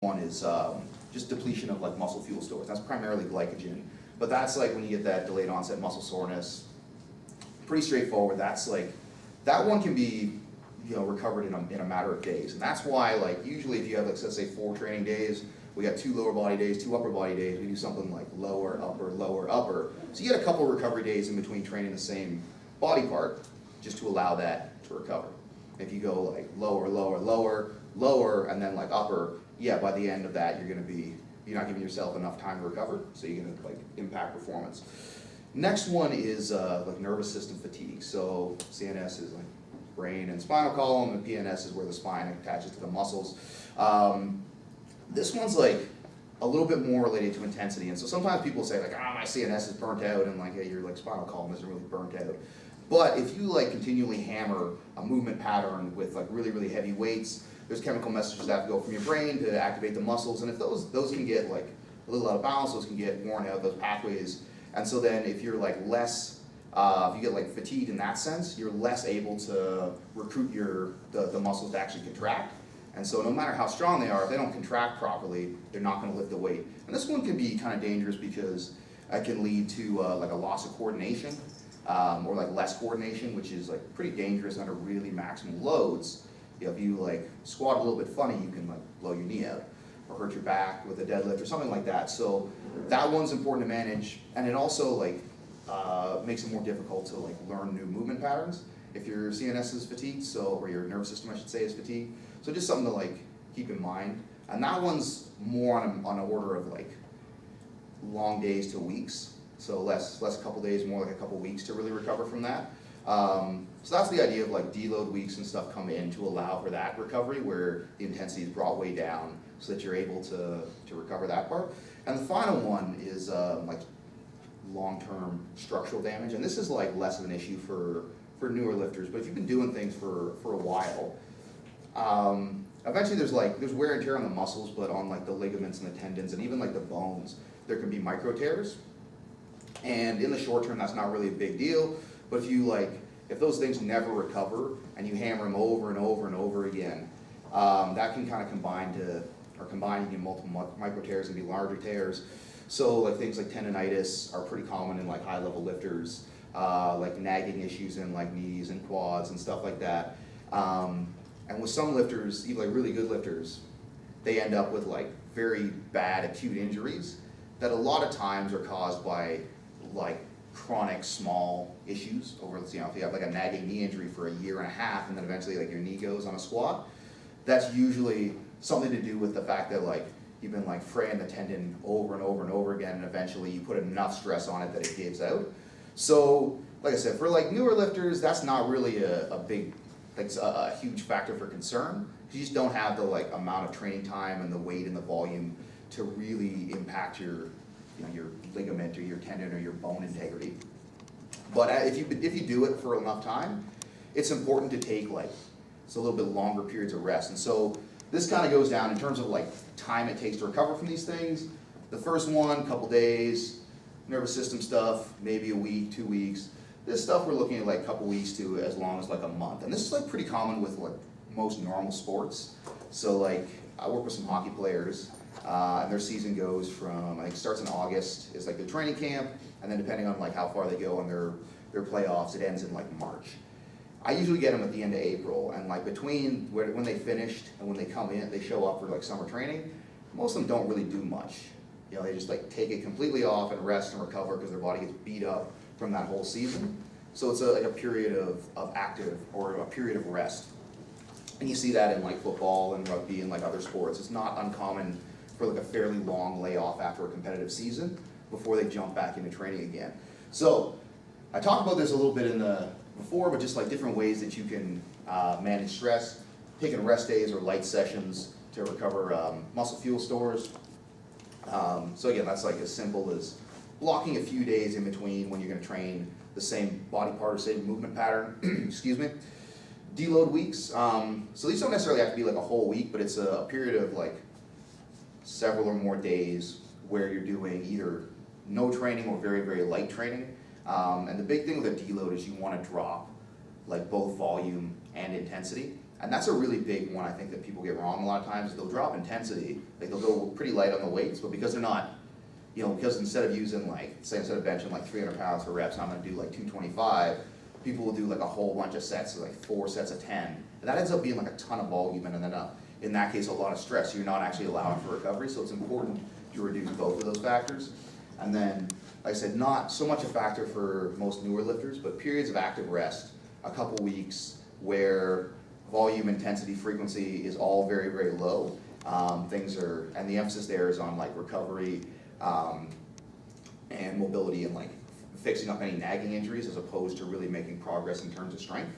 one is just depletion of like muscle fuel stores. That's primarily glycogen, but that's like when you get that delayed onset muscle soreness. Pretty straightforward. That's like that one can be recovered in a matter of days, and that's why like usually if you have like let's say 4 training days, we got 2 lower body days, 2 upper body days. We do something like lower upper. So you get a couple recovery days in between training the same body part, just to allow that to recover. If you go like lower, and then like upper, yeah, by the end of that you're not giving yourself enough time to recover, so you're gonna like impact performance. Next one is like nervous system fatigue. So CNS is like brain and spinal column, and PNS is where the spine attaches to the muscles. This one's like a little bit more related to intensity, and so sometimes people say like, my CNS is burnt out, and like, hey, your like spinal column isn't really burnt out. But if you like continually hammer a movement pattern with like really heavy weights, there's chemical messages that have to go from your brain to activate the muscles, and if those can get like a little out of balance, those can get worn out, those pathways. And so then if you're like less, if you get like fatigued in that sense, you're less able to recruit the muscles to actually contract. And so no matter how strong they are, if they don't contract properly, they're not going to lift the weight. And this one can be kind of dangerous because it can lead to like a loss of coordination, or like less coordination, which is like pretty dangerous under really maximum loads. If you like squat a little bit funny, you can like blow your knee out or hurt your back with a deadlift or something like that. So that one's important to manage, and it also like makes it more difficult to like learn new movement patterns if your CNS is fatigued, or your nervous system I should say is fatigued. So just something to like keep in mind. And that one's more on an order of like long days to weeks. So less a couple days, more like a couple weeks to really recover from that. So that's the idea of like deload weeks and stuff come in to allow for that recovery where the intensity is brought way down so that you're able to recover that part. And the final one is like long-term structural damage. And this is like less of an issue for newer lifters, but if you've been doing things for a while, eventually there's wear and tear on the muscles, but on like the ligaments and the tendons and even like the bones, there can be micro tears. And in the short term, that's not really a big deal. But if those things never recover and you hammer them over and over again, that can kind of combine in multiple micro tears and be larger tears. So like things like tendonitis are pretty common in like high level lifters, like nagging issues in like knees and quads and stuff like that. And with some lifters, even like really good lifters, they end up with like very bad acute injuries that a lot of times are caused by like chronic small issues over, if you have like a nagging knee injury for a year and a half and then eventually like your knee goes on a squat, that's usually something to do with the fact that like you've been like fraying the tendon over and over again, and eventually you put enough stress on it that it gives out. So like I said, for like newer lifters, that's not really a big, like a huge factor for concern. You just don't have the like amount of training time and the weight and the volume to really impact your ligament or your tendon or your bone integrity. But if you do it for enough time, it's important to take like a little bit longer periods of rest. And so this kind of goes down in terms of like time it takes to recover from these things. The first one, couple days, nervous system stuff, maybe a week, 2 weeks. This stuff we're looking at like a couple weeks to as long as like a month. And this is like pretty common with like most normal sports. So like I work with some hockey players, and their season goes from, I think starts in August, is like the training camp, and then depending on like how far they go in their playoffs, it ends in like March. I usually get them at the end of April, and like between when they finished and when they come in, they show up for like summer training, most of them don't really do much. They just like take it completely off and rest and recover because their body gets beat up from that whole season. So it's like a period of active, or a period of rest. And you see that in like football and rugby and like other sports. It's not uncommon for like a fairly long layoff after a competitive season before they jump back into training again. So I talked about this a little bit before, but just like different ways that you can manage stress, taking rest days or light sessions to recover muscle fuel stores. So again, that's like as simple as blocking a few days in between when you're going to train the same body part or same movement pattern. Excuse me. Deload weeks. So these don't necessarily have to be like a whole week, but it's a period of like several or more days where you're doing either no training or very light training. And the big thing with a deload is you want to drop like both volume and intensity. And that's a really big one I think that people get wrong a lot of times, is they'll drop intensity, like they'll go pretty light on the weights, but because they're not, you know, because instead of using like, say instead of benching like 300 pounds for reps, I'm gonna do like 225, people will do like a whole bunch of sets, so like 4 sets of 10. And that ends up being like a ton of volume and then in that case a lot of stress. You're not actually allowing for recovery, so it's important to reduce both of those factors. And then, like I said, not so much a factor for most newer lifters, but periods of active rest, a couple weeks where volume, intensity, frequency is all very, very low. And the emphasis there is on like recovery and mobility and like fixing up any nagging injuries as opposed to really making progress in terms of strength.